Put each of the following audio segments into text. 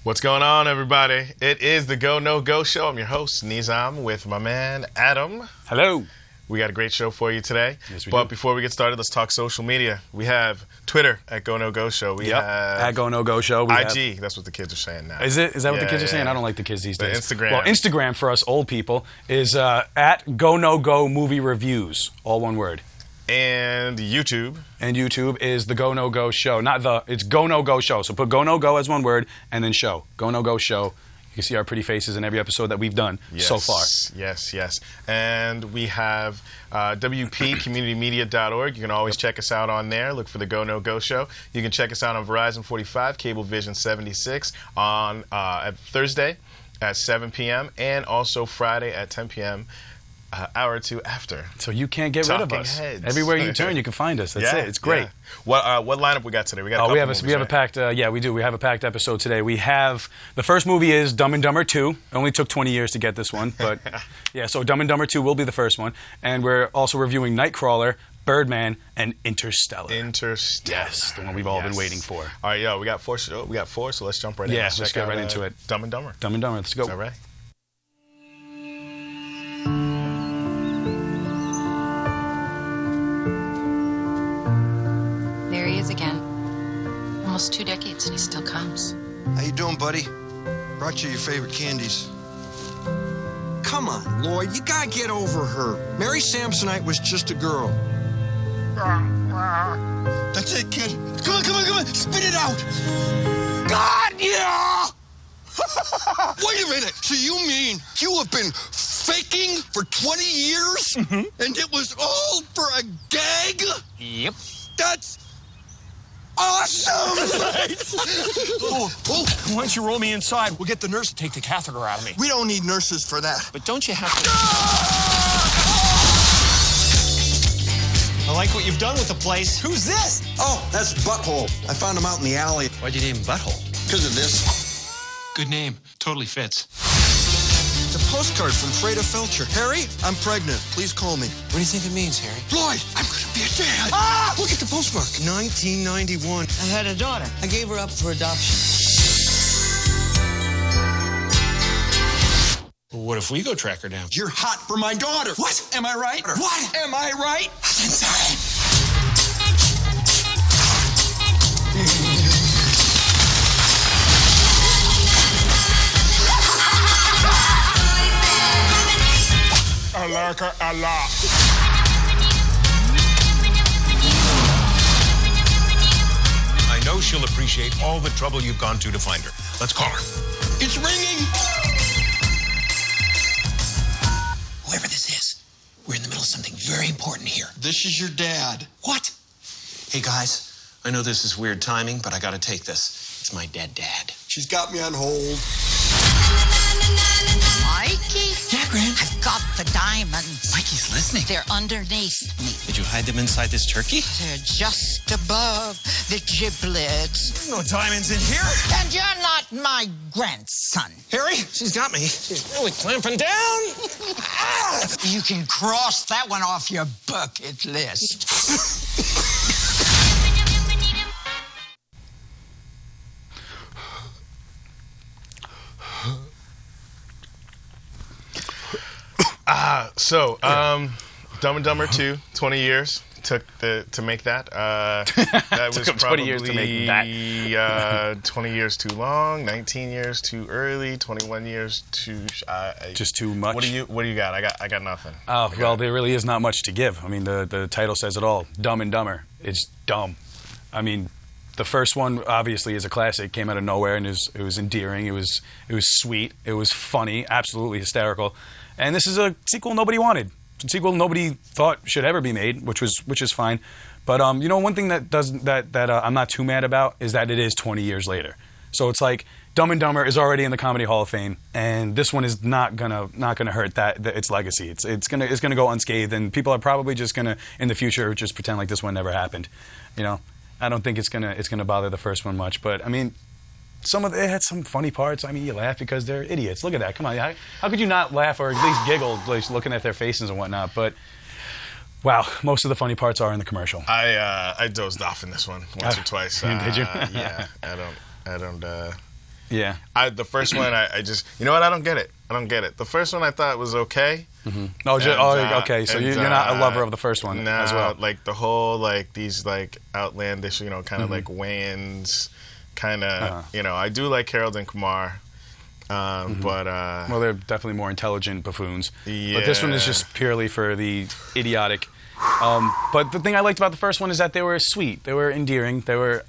What's going on, everybody? It is the Go No Go Show. I'm your host, Nizam, with my man, Adam. Hello. We got a great show for you today. Yes, we But do. before we get started, let's talk social media. We have Twitter at Go No Go Show. We have At GoNoGo Show. IG. That's what the kids are saying now. Is it? Is that what the kids are saying? Yeah. I don't like the kids these The days. Instagram. Well, Instagram for us old people is at GoNoGo Movie Reviews. All one word. And YouTube. And YouTube is the GoNoGo Show. It's GoNoGo Show. So put GoNoGo as one word and then show. GoNoGo Show. You can see our pretty faces in every episode that we've done so far. Yes. And we have WPCommunityMedia.org. You can always check us out on there. Look for the Go No Go Show. You can check us out on Verizon 45, Cablevision 76 on at Thursday at 7 p.m. and also Friday at 10 p.m. Hour or two after. So you can't get rid of Talking us. heads. Everywhere you turn, you can find us. That's it. It's great. Yeah. What lineup we got today? We got. We have a packed. Yeah, we do. We have a packed episode today. We have the first movie is Dumb and Dumber 2. It only took 20 years to get this one, but yeah. So Dumb and Dumber 2 will be the first one, and we're also reviewing Nightcrawler, Birdman, and Interstellar. Yes, the one we've all been waiting for. All right, we got four. So let's jump right in. Yeah, let's get right into it. Dumb and Dumber. Dumb and Dumber. Let's go. Is that right? There he is again. Almost 2 decades and he still comes. How you doing, buddy? Brought you your favorite candies. Come on, Lloyd, you gotta get over her. Mary Samsonite was just a girl. That's it, kid. Come on, spit it out. God, yeah! Wait a minute. So you mean you have been faking for 20 years? Mm-hmm. And it was all for a gag? Yep. That's awesome! Why don't you roll me inside? We'll get the nurse to take the catheter out of me. We don't need nurses for that. But don't you have to... I like what you've done with the place. Who's this? Oh, that's Butthole. I found him out in the alley. Why'd you name him Butthole? Because of this. Good name. Totally fits. It's a postcard from Freda Felcher. Harry, I'm pregnant. Please call me. What do you think it means, Harry? Lloyd, I'm gonna be a dad. Ah! Look at the postmark. 1991. I had a daughter. I gave her up for adoption. Well, what if we go track her down? You're hot for my daughter. What? Am I right? What? Am I right? Inside. I like her a lot. I know she'll appreciate all the trouble you've gone to find her. Let's call her. It's ringing. Whoever this is, we're in the middle of something very important here. This is your dad. What? Hey, guys. I know this is weird timing, but I gotta take this. It's my dead dad. She's got me on hold. Mikey? Yeah, Gran. I've got the diamonds. Mikey's listening. They're underneath me. Did you hide them inside this turkey? They're just above the giblets. No diamonds in here. And you're not my grandson. Harry, she's got me. She's really clamping down. You can cross that one off your bucket list. Dumb and Dumber 2, 20 years took to make that. That was Took 'em 20 years to make that. 20 years too long, 19 years too early, 21 years too. Just too much. What do you got? I got nothing. Oh, well, there really is not much to give. I mean, the title says it all. Dumb and Dumber. It's dumb. I mean, the first one obviously is a classic. Came out of nowhere and it was endearing. It was sweet. It was funny. Absolutely hysterical. And this is a sequel nobody wanted. It's a sequel nobody thought should ever be made, which is fine. But one thing that I'm not too mad about is that it is 20 years later. So it's like Dumb and Dumber is already in the Comedy Hall of Fame, and this one is not gonna hurt its legacy. It's gonna go unscathed, and people are probably just gonna in the future just pretend like this one never happened. I don't think it's gonna bother the first one much. But I mean, it had some funny parts. I mean, you laugh because they're idiots. Look at that. Come on. How could you not laugh or at least giggle like, looking at their faces and whatnot? But wow, most of the funny parts are in the commercial. I dozed off in this one once or twice. Did you? Yeah, I don't. Yeah. The first one, I just, you know what? I don't get it. The first one I thought was okay. Okay. So you're not a lover of the first one as well. Like the whole these outlandish, kind of like Wayans, kind of. I do like Harold and Kumar. But well, they're definitely more intelligent buffoons. Yeah. But this one is just purely for the idiotic. But the thing I liked about the first one is that they were sweet. They were endearing. They were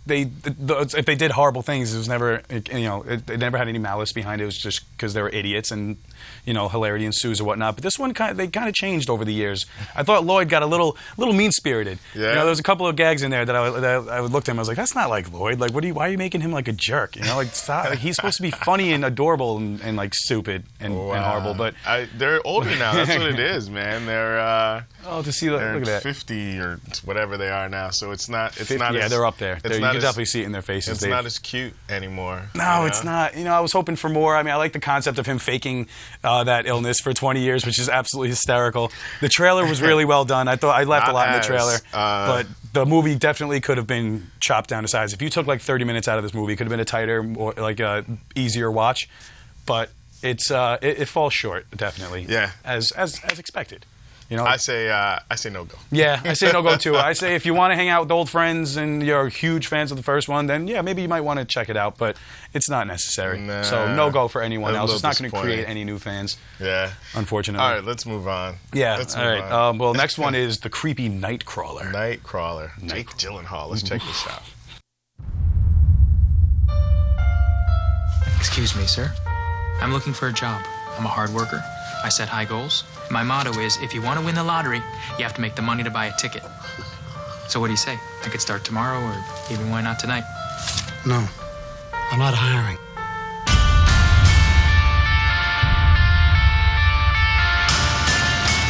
if they did horrible things, it was never it never had any malice behind it. It was just because they were idiots and hilarity ensues or whatnot. But this one they kind of changed over the years. I thought Lloyd got a little mean spirited. Yeah. There was a couple of gags in there that I would look at him. I was like, that's not like Lloyd. Like, why are you making him like a jerk? Stop. Like, he's supposed to be funny and adorable and like stupid and horrible. But they're older now. That's what it is, man. They're to see look at that 50 or whatever they are now. So it's not. Yeah, they're up there. You can definitely see it in their faces. It's not as cute anymore. No, it's not. I was hoping for more. I mean, I like the concept of him faking that illness for 20 years, which is absolutely hysterical. The trailer was really well done. I laughed a lot in the trailer, but the movie definitely could have been chopped down to size. If you took like 30 minutes out of this movie, it could have been a tighter, more like easier watch. But it falls short, definitely. Yeah, as expected. I say no go. Yeah, I say no go too. I say if you want to hang out with old friends and you're huge fans of the first one, then yeah, maybe you might want to check it out, but it's not necessary. Nah, so no go for anyone else. It's not going to create disappointing. any new fans. Yeah, unfortunately. All right, let's move on. Yeah, let's all move right. on. Well, next one is the creepy Nightcrawler. Jake Gyllenhaal. Let's check this out. Excuse me, sir. I'm looking for a job. I'm a hard worker. I set high goals. My motto is, if you want to win the lottery, you have to make the money to buy a ticket. So what do you say? I could start tomorrow, or even why not tonight? No, I'm not hiring.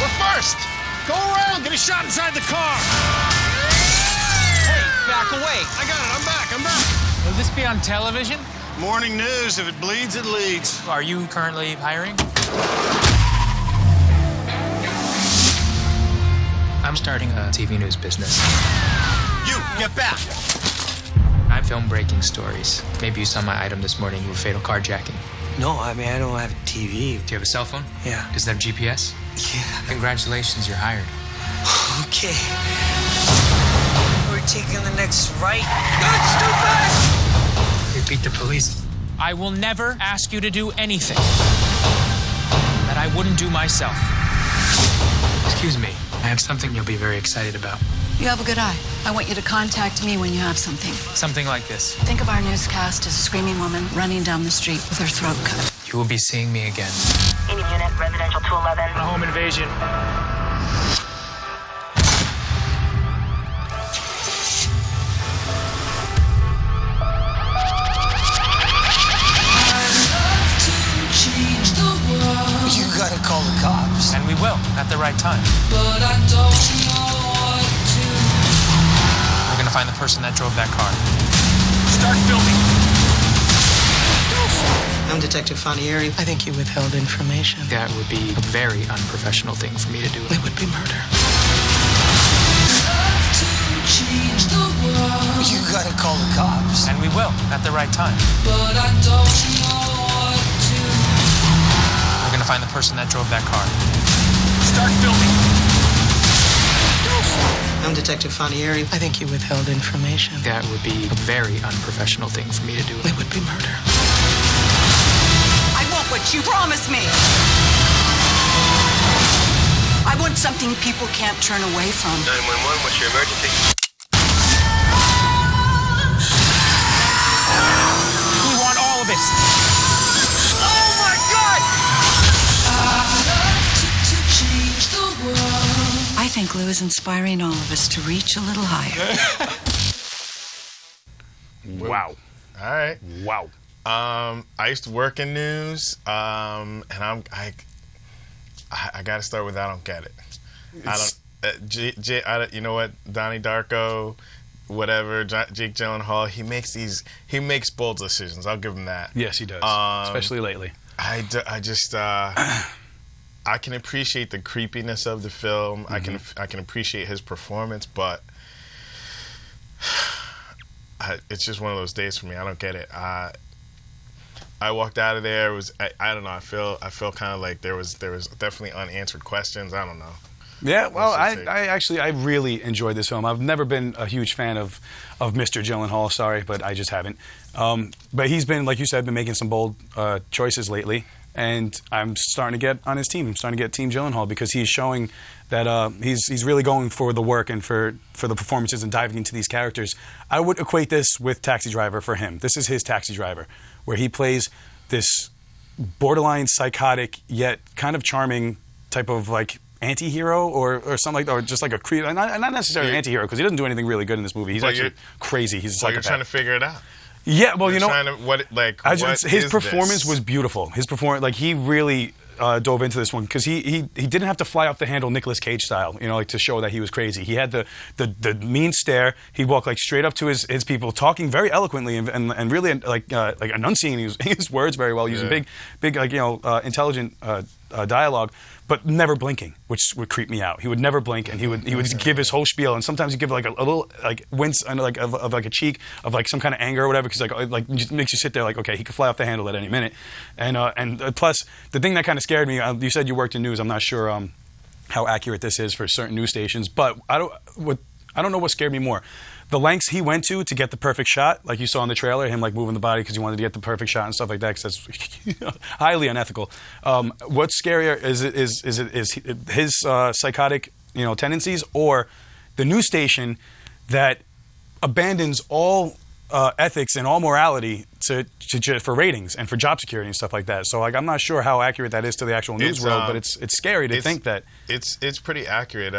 We're first. Go around. Get a shot inside the car. Hey, back away. I got it. I'm back. Will this be on television? Morning news. If it bleeds, it leads. Are you currently hiring? I'm starting a TV news business. You, get back. I film breaking stories. Maybe you saw my item this morning with fatal carjacking. No, I mean, I don't have a TV. Do you have a cell phone? Yeah. Does it have GPS? Yeah. Congratulations, you're hired. Okay. We're taking the next right. Good, stupid! Repeat the police. I will never ask you to do anything that I wouldn't do myself. Excuse me. I have something you'll be very excited about. You have a good eye. I want you to contact me when you have something. Something like this. Think of our newscast as a screaming woman running down the street with her throat cut. You will be seeing me again. Any unit, residential 211. A home invasion. You gotta call the cops. And we will, at the right time. But I don't know what to. We're gonna find the person that drove that car. Start filming. I'm Detective Fanieri. I think you withheld information. That would be a very unprofessional thing for me to do. It would be murder. You gotta call the cops. And we will, at the right time. But I don't know what to. We're gonna find the person that drove that car. Start filming. I'm Detective Fanieri. I think you withheld information. That would be a very unprofessional thing for me to do. It would be murder. I want what you promised me. I want something people can't turn away from. 911, what's your emergency? We want all of it. Oh my God! I think Lou is inspiring all of us to reach a little higher. Wow. All right. Wow. I used to work in news, and I got to start with I don't get it. You know what, Donnie Darko, whatever, Jake Gyllenhaal, he makes bold decisions. I'll give him that. Yes, he does, especially lately. I can appreciate the creepiness of the film. Mm-hmm. I can appreciate his performance, but it's just one of those days for me. I don't get it. I walked out of there. I don't know. I feel kind of like there was definitely unanswered questions. I don't know. Yeah, well, I really enjoyed this film. I've never been a huge fan of Mr. Gyllenhaal. Sorry, but I just haven't. But he's been, like you said, been making some bold choices lately, and I'm starting to get on his team. I'm starting to get Team Gyllenhaal because he's showing that he's really going for the work and for the performances and diving into these characters. I would equate this with Taxi Driver for him. This is his Taxi Driver, where he plays this borderline psychotic yet kind of charming type of like anti-hero or something like that, or just like a creep. Not necessarily anti-hero, because he doesn't do anything really good in this movie. He's actually crazy. He's a psychopath. You're trying to figure it out. Yeah, well, his performance was beautiful. His performance, like, he really dove into this one because he didn't have to fly off the handle Nicolas Cage style, like to show that he was crazy. He had the mean stare. He walked like straight up to his people, talking very eloquently and really like enunciating his words very well, using big like intelligent dialogue, but never blinking, which would creep me out. He would never blink, and he would just give his whole spiel, and sometimes he'd give like a little like wince and like of like a cheek of like some kind of anger or whatever, because like just makes you sit there like, okay, he could fly off the handle at any minute. And plus the thing that kind of scared me, you said you worked in news. I'm not sure how accurate this is for certain news stations, but I don't know what scared me more. The lengths he went to get the perfect shot, like you saw in the trailer, him like moving the body because he wanted to get the perfect shot and stuff like that, because that's highly unethical. What's scarier is his psychotic tendencies, or the news station that abandons all ethics and all morality for ratings and for job security and stuff like that. So like, I'm not sure how accurate that is to the actual news world, but it's scary to think that it's pretty accurate.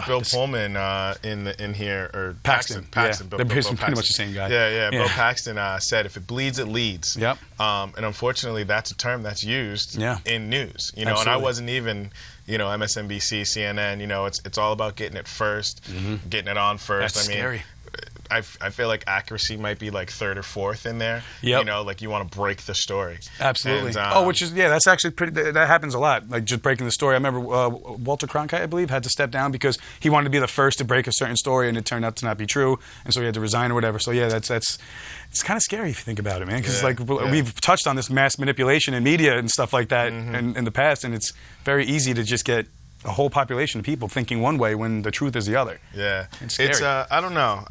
Bill Pullman in here, or Paxton. They're pretty much the same guy. Yeah. Bill Paxton said, "If it bleeds, it leads." Yep. And unfortunately, that's a term that's used in news. And I wasn't even MSNBC, CNN. It's all about getting it first, getting it on first. That's scary. I feel like accuracy might be like third or fourth in there. Yep. Like you want to break the story. Absolutely. And, that's actually that happens a lot. Like just breaking the story. I remember Walter Cronkite, I believe, had to step down because he wanted to be the first to break a certain story, and it turned out to not be true, and so he had to resign or whatever. So yeah, it's kind of scary if you think about it, man. Because we've touched on this mass manipulation in media and stuff like that in the past, and it's very easy to just get a whole population of people thinking one way when the truth is the other. Yeah, it's scary. I don't know.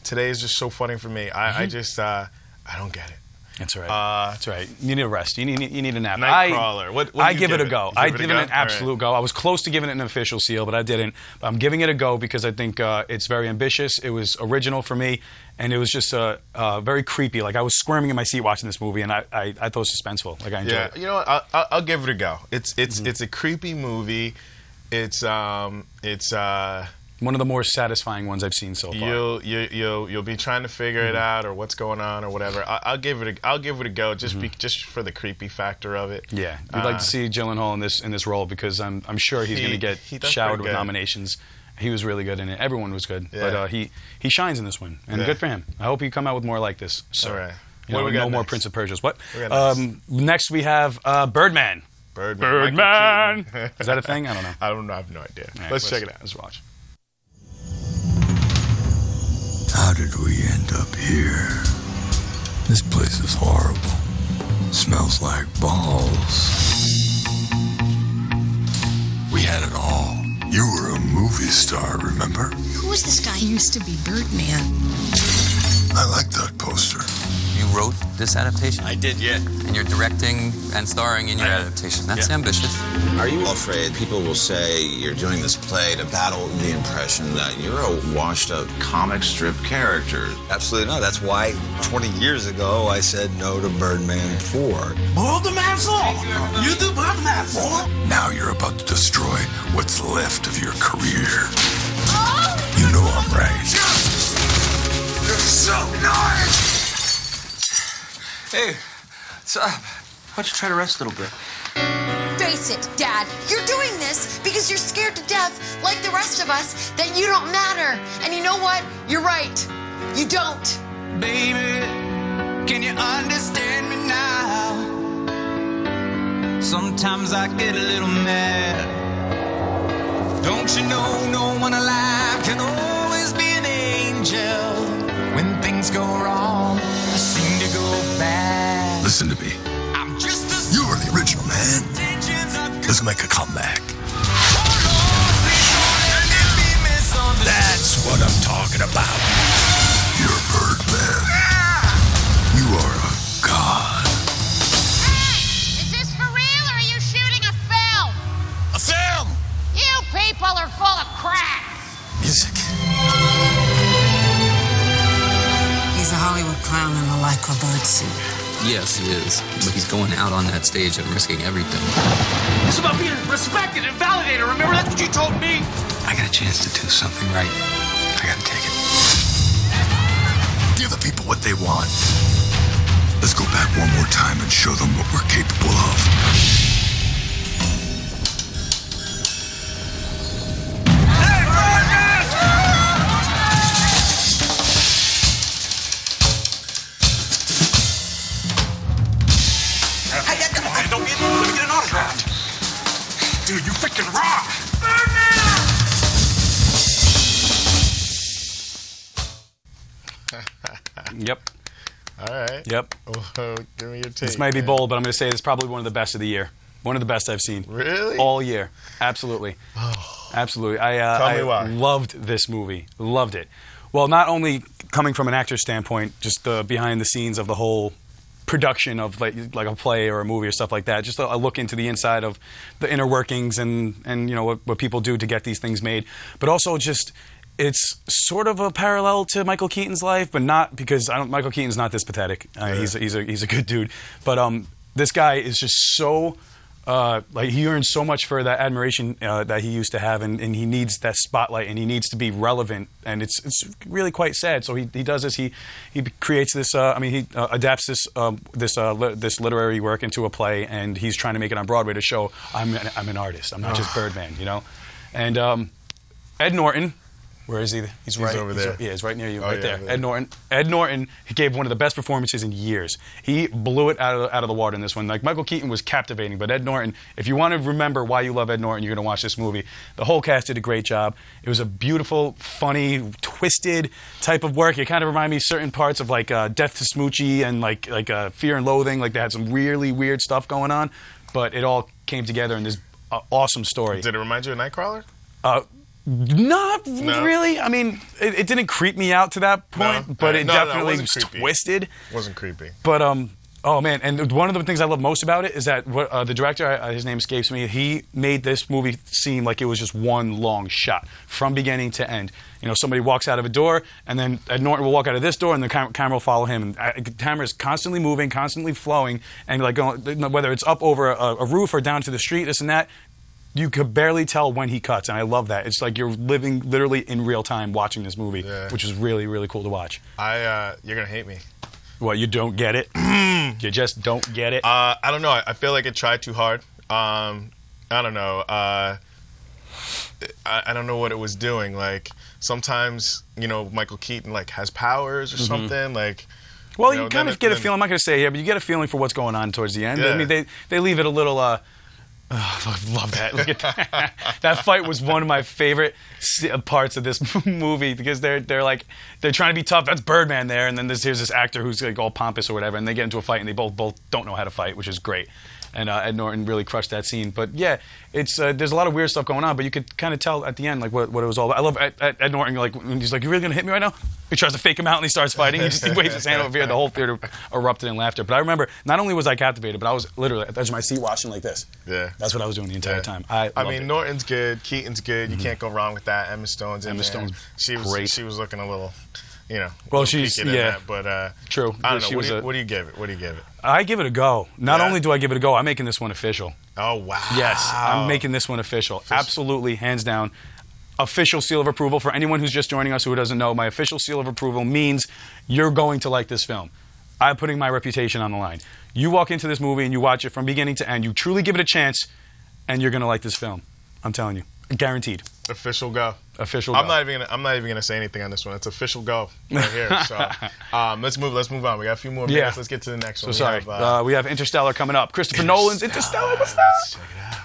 Today is just so funny for me. I don't get it. That's right. That's right. You need a rest. You need a nap. Nightcrawler. What I give it a go. I give it an absolute go. I was close to giving it an official seal, but I didn't. But I'm giving it a go because I think it's very ambitious. It was original for me, and it was just very creepy. Like I was squirming in my seat watching this movie, and I thought it was suspenseful. Like I enjoyed it. You know what? I'll give it a go. It's a creepy movie. It's one of the more satisfying ones I've seen so far. You'll be trying to figure it out or what's going on or whatever. I'll give it a go just for the creepy factor of it. Yeah, we'd like to see Gyllenhaal in this role because I'm sure he's going to get showered with nominations. He was really good in it. Everyone was good, but he shines in this one, and good for him. I hope he come out with more like this. So, all right. No more Prince of Persias. What? Next we have Birdman. Birdman. Is that a thing? I don't know. I don't know. I have no idea. Right, let's check it out. Let's watch. How did we end up here? This place is horrible. Smells like balls. We had it all. You were a movie star, remember? Who was this guy? He used to be Birdman. I like that poster. You wrote this adaptation? I did, yeah. And you're directing and starring in your adaptation. That's ambitious. Are you afraid people will say you're doing this play to battle the impression that you're a washed-up comic strip character? Absolutely not. That's why 20 years ago I said no to Birdman 4. Birdman 4? You do Birdman 4? Now you're about to destroy what's left of your career. You know I'm right. You're so nice! Hey, what's up? Why don't you try to rest a little bit? Face it, Dad. You're doing this because you're scared to death, like the rest of us, that you don't matter. And you know what? You're right. You don't. Baby, can you understand me now? Sometimes I get a little mad. Don't you know no one alive can always be an angel Listen to me. You were the original, man. Let's make a comeback. That's what I'm talking about. You're Birdman. You are a god. Hey! Is this for real or are you shooting a film? A film! You people are full of crap! Music. He's a Hollywood clown in the lycra bird suit. Yes, he is. But he's going out on that stage and risking everything. It's about being respected and validated. Remember, that's what you told me. I got a chance to do something right. I gotta take it. Give the people what they want. Let's go back one more time and show them what we're capable of. Let me get an autograph. Dude, you freaking rock! Yep. All right. Yep. Well, give me your take. This might be bold, but I'm going to say it's probably one of the best of the year. One of the best I've seen. Really? All year. Absolutely. Absolutely. Tell me why. Loved this movie. Loved it. Well, not only coming from an actor's standpoint, just the behind the scenes of the whole production of like a play or a movie or stuff like that. Just a look into the inside of the inner workings and you know what people do to get these things made. But also just it's sort of a parallel to Michael Keaton's life, but not because Michael Keaton's not this pathetic. He's a good dude. But this guy is just so like he earns so much for that admiration that he used to have, and he needs that spotlight, and he needs to be relevant, and it's really quite sad. So he does this. He creates this. He adapts this literary work into a play, and he's trying to make it on Broadway to show I'm an artist. I'm not just Birdman, you know. And Ed Norton. Where is he? He's right over there. He's right near you, right there. Ed Norton, he gave one of the best performances in years. He blew it out of the water in this one. Like, Michael Keaton was captivating, but Ed Norton, if you want to remember why you love Ed Norton, you're going to watch this movie. The whole cast did a great job. It was a beautiful, funny, twisted type of work. It kind of reminded me of certain parts of, like, Death to Smoochie and, like Fear and Loathing. Like, they had some really weird stuff going on, but it all came together in this awesome story. Did it remind you of Nightcrawler? Not really. I mean, it didn't creep me out to that point, but it definitely was twisted. It wasn't creepy. But, oh man, and one of the things I love most about it is that the director, his name escapes me, he made this movie seem like it was just one long shot from beginning to end. You know, somebody walks out of a door, and then Ed Norton will walk out of this door, and the camera will follow him. And the camera is constantly moving, constantly flowing, and like whether it's up over a roof or down to the street, this and that, you could barely tell when he cuts, and I love that. It's like you're living literally in real time watching this movie, which is really, really cool to watch. You're gonna hate me. What, you don't get it? You just don't get it? I don't know. I feel like it tried too hard. I don't know. I don't know what it was doing. Like, sometimes, you know, Michael Keaton like has powers or something. Like, well, you kind of get a feeling. I'm not going to say here, but you get a feeling for what's going on towards the end. Yeah. I mean, they leave it a little. I love that. Look at that. That fight was one of my favorite parts of this movie because they're trying to be tough. That's Birdman there, and then here's this actor who's like all pompous or whatever, and they get into a fight, and they both don't know how to fight, which is great. And Ed Norton really crushed that scene. But yeah, it's there's a lot of weird stuff going on, but you could kind of tell at the end like what it was all about. I love Ed Norton. Like when he's like, "You really gonna hit me right now?" He tries to fake him out and he starts fighting. He waves his hand over here. The whole theater erupted in laughter. But I remember not only was I captivated, but I was literally at the edge of my seat watching like this. Yeah, that's what I was doing the entire time. I mean, Norton's good, Keaton's good. You can't go wrong with that. Emma Stone's Stone's great. She was looking a little. You know, well, she's but true. I don't know. What do you give it? What do you give it? I give it a go. Not only do I give it a go, I'm making this one official. Oh wow! Yes, I'm making this one official. Absolutely, hands down. Official seal of approval for anyone who's just joining us who doesn't know. My official seal of approval means you're going to like this film. I'm putting my reputation on the line. You walk into this movie and you watch it from beginning to end. You truly give it a chance, and you're going to like this film. I'm telling you, guaranteed. Official go. Official go. I'm not even gonna say anything on this one. It's official go right here. So let's move on. We got a few more minutes. Yeah. Let's get to the next one. So we have Interstellar coming up. Christopher Nolan's Interstellar. What's that? Let's check it out.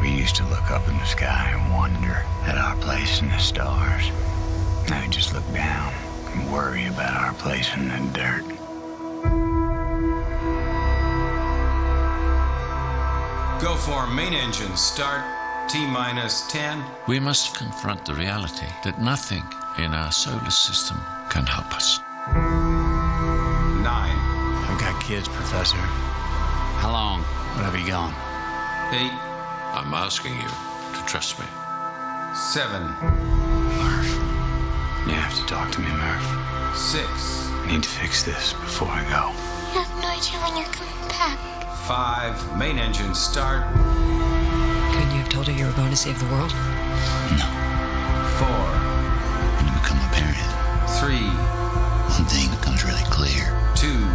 We used to look up in the sky and wonder at our place in the stars. Now we just look down and worry about our place in the dirt. Go for main engine start. T-minus 10. We must confront the reality that nothing in our solar system can help us. 9. I've got kids, Professor. How long would I be gone? 8. I'm asking you to trust me. 7. Murph. You have to talk to me, Murph. 6. I need to fix this before I go. You have no idea when you're coming back. 5. Main engine start. Couldn't you have told her you were going to save the world? No. 4. When you become a parent, 3. one thing becomes really clear. 2. And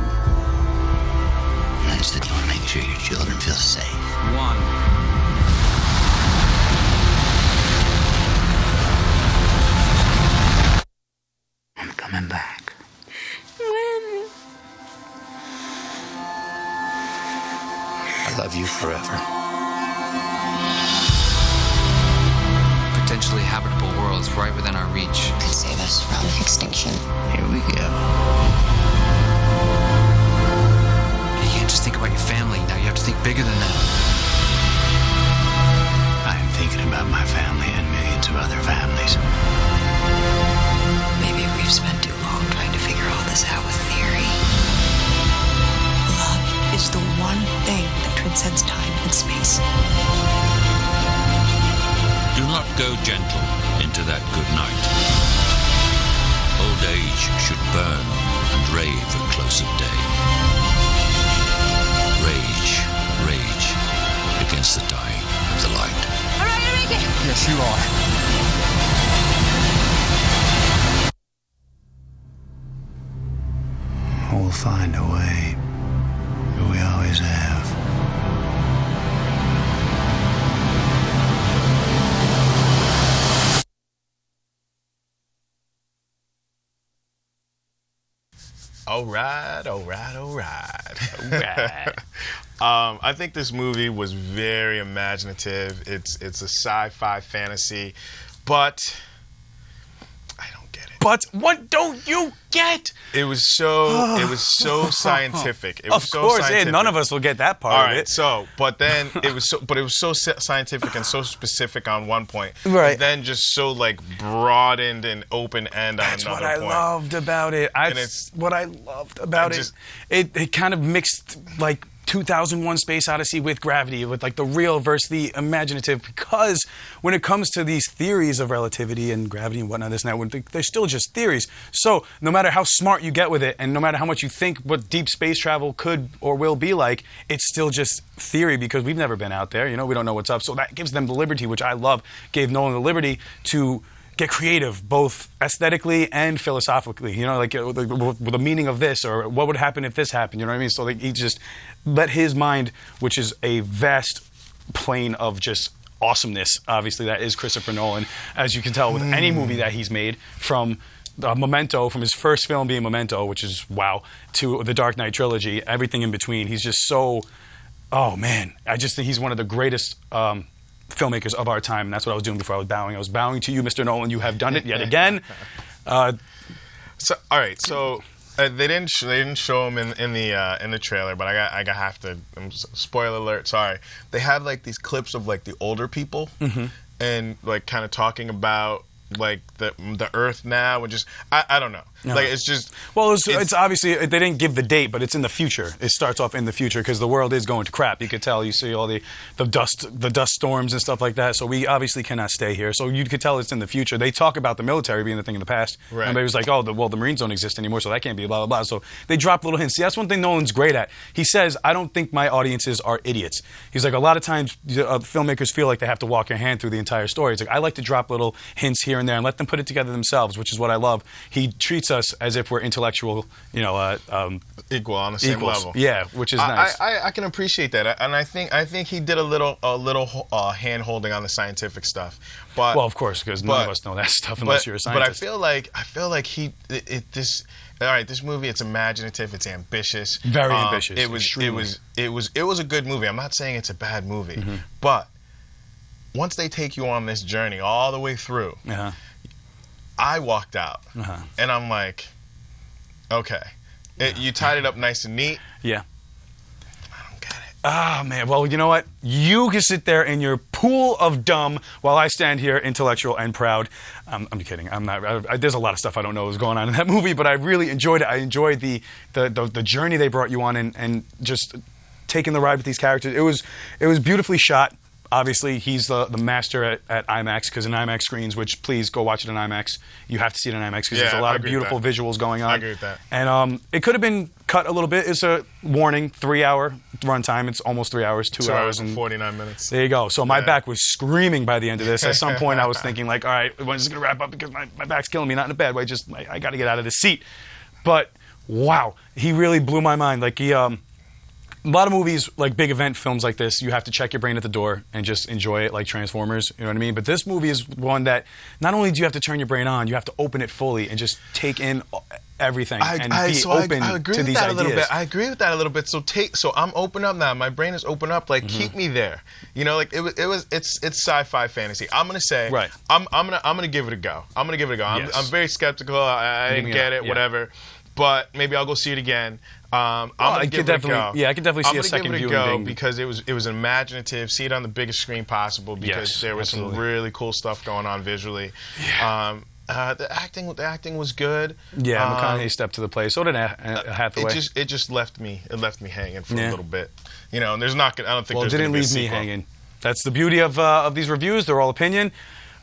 that's that you want to make sure your children feel safe. 1. I'm coming back. When? I love you forever. Potentially habitable worlds right within our reach. Could save us from extinction. Here we go. You can't just think about your family. Now you have to think bigger than that. I am thinking about my family and millions of other families. Maybe we've spent too long trying to figure all this out with theory. Love is the one thing that transcends time and space. Do not go gentle into that good night. Old age should burn and rave at close of day. Rage, rage against the dying of the light. All right, Enrique. Yes, you are. We'll find a way. We always have. All right. I think this movie was very imaginative. It's a sci-fi fantasy, but I don't get it. But what don't you get? It was so scientific. It was of so course, scientific. none of us will get that part All of right, it. but it was so scientific and so specific on one point. Right. But then just so like broadened and open end on That's another what I point. loved about it. What I loved about it. It kind of mixed like 2001 Space Odyssey with Gravity, with like the real versus the imaginative, because when it comes to these theories of relativity and gravity and whatnot, this and that, they're still just theories. So no matter how smart you get with it, and no matter how much you think what deep space travel could or will be like, it's still just theory because we've never been out there. You know, we don't know what's up. So that gives them the liberty, which I love, gave Nolan the liberty to get creative, both aesthetically and philosophically. You know, like the meaning of this, or what would happen if this happened. You know what I mean? So like, he just let his mind, which is a vast plane of just awesomeness. Obviously, that is Christopher Nolan, as you can tell with any movie that he's made, from Memento, from his first film being Memento, which is wow, to the Dark Knight trilogy, everything in between. He's just so, oh man, I just think he's one of the greatest filmmakers of our time, and that's what I was doing before I was bowing. I was bowing to you, Mr. Nolan. You have done it yet again. So all right, so they didn't show him in the trailer, but I have to, spoiler alert. Sorry, they had like these clips of like the older people and like kind of talking about like the Earth now, and just I don't know. No. Like it's just it's obviously they didn't give the date, but it's in the future. It starts off in the future because the world is going to crap. You could tell. You see all the dust storms and stuff like that. So we obviously cannot stay here. So you could tell it's in the future. They talk about the military being the thing in the past. Right. And they was like, oh, the Marines don't exist anymore, so that can't be blah blah blah. So they drop little hints. See, that's one thing Nolan's great at. He says, I don't think my audiences are idiots. He's like, a lot of times filmmakers feel like they have to walk your hand through the entire story. It's like, I like to drop little hints here and there and let them put it together themselves, which is what I love. He treats us as if we're intellectual, equal on the same level. Yeah, which is nice. I can appreciate that, and I think he did a little hand holding on the scientific stuff. But well, of course, because none of us know that stuff unless you're a scientist. But I feel like all right, this movie, it's imaginative, it's ambitious, very ambitious. It was a good movie. I'm not saying it's a bad movie, but once they take you on this journey all the way through. I walked out, and I'm like, okay. You tied it up nice and neat. Yeah. I don't get it. Ah, man. Well, you know what? You can sit there in your pool of dumb while I stand here intellectual and proud. I'm kidding. I'm not. There's a lot of stuff I don't know was going on in that movie, but I really enjoyed it. I enjoyed the journey they brought you on and just taking the ride with these characters. It was beautifully shot. Obviously, he's the master at IMAX, because in IMAX screens, which please go watch it in IMAX. You have to see it in IMAX because there's a lot of beautiful visuals going on. I agree with that. And it could have been cut a little bit. It's a warning, 3-hour runtime. It's almost 3 hours, 2 hours and 49 minutes. There you go. So my back was screaming by the end of this. At some point, I was thinking like, all right, when's this going to wrap up? Because my back's killing me. Not in a bad way. Just I got to get out of this seat. But wow, he really blew my mind. Like he. A lot of movies, like big event films like this, you have to check your brain at the door and just enjoy it, like Transformers, you know what I mean? But this movie is one that not only do you have to turn your brain on, you have to open it fully and just take in everything and be open to these ideas. I agree with that a little bit. So I'm open up now. My brain is open up. Like keep me there. You know, like it's sci-fi fantasy. I'm gonna say I'm gonna give it a go. I'm gonna give it a go. I'm very skeptical. I didn't get it. Whatever. But maybe I'll go see it again. I'm gonna give it a go. Yeah, I could definitely see a second viewing. I'm gonna give it a go because it was imaginative. See it on the biggest screen possible because there was some really cool stuff going on visually. Yeah. The acting was good. Yeah, McConaughey stepped to the plate. So did Hathaway. It just left me hanging for a little bit. You know, and there's not gonna. I don't think. Well, it there's didn't leave me hanging. That's the beauty of these reviews. They're all opinion.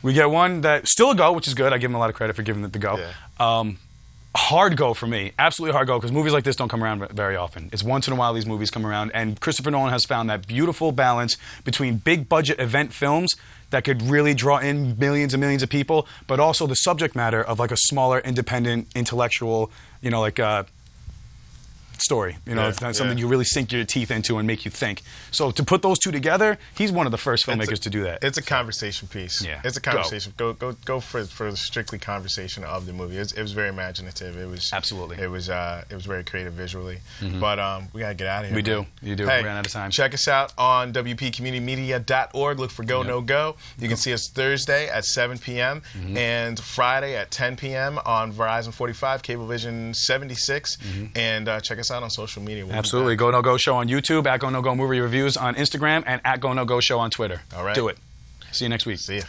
We get one that still a go, which is good. I give him a lot of credit for giving it the go. Yeah. Hard go for me, absolutely hard go, because movies like this don't come around very often. It's once in a while these movies come around, and Christopher Nolan has found that beautiful balance between big budget event films that could really draw in millions and millions of people, but also the subject matter of like a smaller, independent, intellectual, you know, like story. You know, it's something you really sink your teeth into and make you think. So to put those two together, he's one of the first filmmakers to do that. It's a conversation piece. Yeah, it's a conversation. Go for the strictly conversation of the movie. It was very imaginative. It was absolutely. It was very creative visually. But we gotta get out of here. We do. You do. Hey, we ran out of time. Check us out on WPCommunityMedia.org. Look for GoNoGo. You can see us Thursday at 7 p.m. and Friday at 10 p.m. on Verizon 45, Cablevision 76, and check us out on social media. Absolutely. GoNoGo Show on YouTube, at GoNoGo Movie Reviews on Instagram, and at GoNoGo Show on Twitter. All right. Do it. See you next week. See ya.